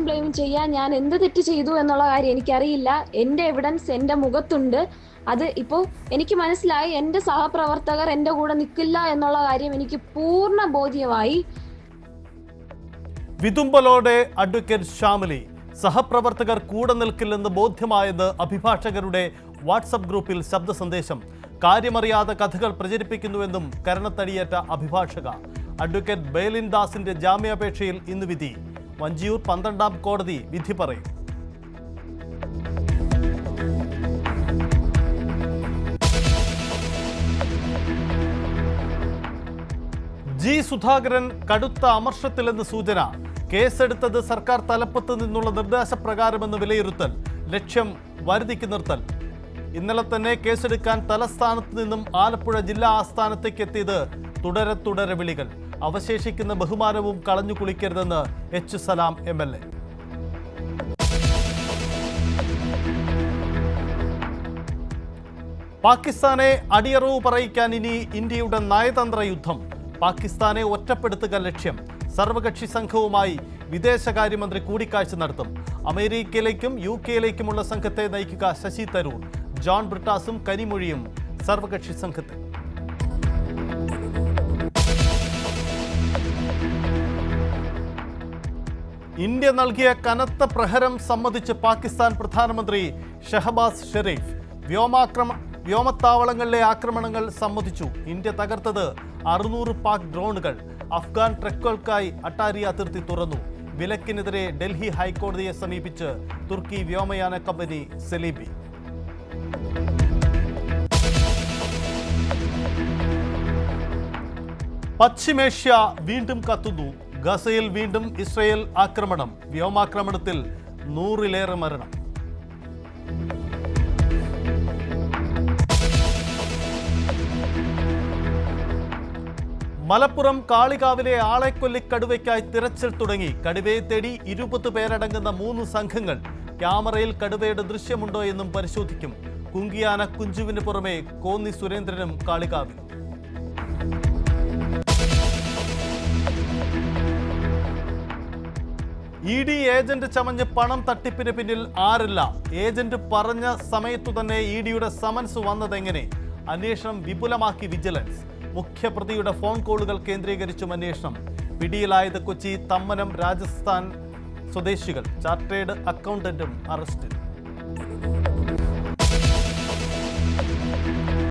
Blame ചെയ്യാൻ ഞാൻ എന്ത് തെറ്റ് ചെയ്തു എന്നുള്ള കാര്യം എനിക്കറിയില്ല. എൻ്റെ എവിഡൻസ് എൻ്റെ മുഖത്തുണ്ട്. അത് ഇപ്പോൾ എനിക്ക് മനസ്സിലായി. എൻ്റെ സഹപ്രവർത്തകർ എൻ്റെ കൂടെ നിൽക്കില്ല എന്നുള്ള കാര്യം എനിക്ക് പൂർണ്ണ ബോധ്യമായി. വിതുമ്പലോടെ അഡ്വക്കേറ്റ് ശ്യാമിലി, സഹപ്രവർത്തകർ കൂടെ നിൽക്കില്ലെന്ന് ബോധ്യമായത് അഭിഭാഷകരുടെ വാട്സപ്പ് ഗ്രൂപ്പിൽ ശബ്ദ സന്ദേശം. കാര്യമറിയാതെ കഥകൾ പ്രചരിപ്പിക്കുന്നുവെന്നും കരണത്തടിയേറ്റ അഭിഭാഷക. അഡ്വക്കേറ്റ് ബേലിൻ ദാസിന്റെ ജാമ്യാപേക്ഷയിൽ ഇന്ന് വിധി. വഞ്ചിയൂർ 12ാം കോടതി വിധി പറയും. ജി സുധാകരൻ കടുത്ത അമർഷത്തിലെന്ന് സൂചന. കേസെടുത്തത് സർക്കാർ തലപ്പത്ത് നിന്നുള്ള നിർദ്ദേശപ്രകാരമെന്ന് വിലയിരുത്തൽ. ലക്ഷ്യം വരുതിക്ക് നിർത്തൽ. ഇന്നലെ തന്നെ കേസെടുക്കാൻ തലസ്ഥാനത്ത് നിന്നും ആലപ്പുഴ ജില്ലാ ആസ്ഥാനത്തേക്ക് എത്തിയത് തുടരെ വിളികൾ. അവശേഷിക്കുന്ന ബഹുമാനവും കളഞ്ഞു കുളിക്കരുതെന്ന് എച്ച് സലാം MLA. പാകിസ്ഥാനെ അടിയറവ് പറയിക്കാൻ ഇനി ഇന്ത്യയുടെ നയതന്ത്ര യുദ്ധം. പാകിസ്ഥാനെ ഒറ്റപ്പെടുത്തുക ലക്ഷ്യം. സർവകക്ഷി സംഘവുമായി വിദേശകാര്യമന്ത്രി കൂടിക്കാഴ്ച നടത്തും. അമേരിക്കയിലേക്കും UK-യിലേക്കുമുള്ള സംഘത്തെ നയിക്കുക ശശി തരൂർ. ജോൺ ബ്രിട്ടാസും കനിമൊഴിയും സർവകക്ഷി സംഘത്തിൽ. ഇന്ത്യ നൽകിയ കനത്ത പ്രഹരം സമ്മതിച്ച് പാകിസ്ഥാൻ പ്രധാനമന്ത്രി ഷഹബാസ് ഷെരീഫ്. വ്യോമത്താവളങ്ങളിലെ ആക്രമണങ്ങൾ സമ്മതിച്ചു. ഇന്ത്യ തകർത്തത് 600 പാക് ഡ്രോണുകൾ. അഫ്ഗാൻ ട്രക്കുകൾക്കായി അട്ടാരി അതിർത്തി തുറന്നു. വിലക്കിനെതിരെ ഡൽഹി ഹൈക്കോടതിയെ സമീപിച്ച് തുർക്കി വ്യോമയാന കമ്പനി സെലീബി. പശ്ചിമേഷ്യ വീണ്ടും കത്തുന്നു. ഗസയിൽ വീണ്ടും ഇസ്രയേൽ ആക്രമണം. വ്യോമാക്രമണത്തിൽ 100-ലേറെ മരണം. മലപ്പുറം കാളികാവിലെ ആളെക്കൊല്ലി കടുവയ്ക്കായി തിരച്ചിൽ തുടങ്ങി. കടുവയെ തേടി 20 പേരടങ്ങുന്ന 3 സംഘങ്ങൾ. ക്യാമറയിൽ കടുവയുടെ ദൃശ്യമുണ്ടോ എന്നും പരിശോധിക്കും. കുങ്കിയാന കുഞ്ചുവിന് പുറമെ കോന്നി സുരേന്ദ്രനും കാളികാവിൽ. ED ഏജന്റ് ചമഞ്ഞ് പണം തട്ടിപ്പിന് പിന്നിൽ ആരല്ല? ഏജന്റ് പറഞ്ഞ സമയത്തു തന്നെ EDയുടെ സമൻസ് വന്നതെങ്ങനെ? അന്വേഷണം വിപുലമാക്കി വിജിലൻസ്. മുഖ്യപ്രതിയുടെ ഫോൺ കോളുകൾ കേന്ദ്രീകരിച്ചും അന്വേഷണം. പിടിയിലായത് കൊച്ചി തമ്മനം രാജസ്ഥാൻ സ്വദേശികൾ. ചാർട്ടേഡ് അക്കൗണ്ടന്റും അറസ്റ്റിൽ.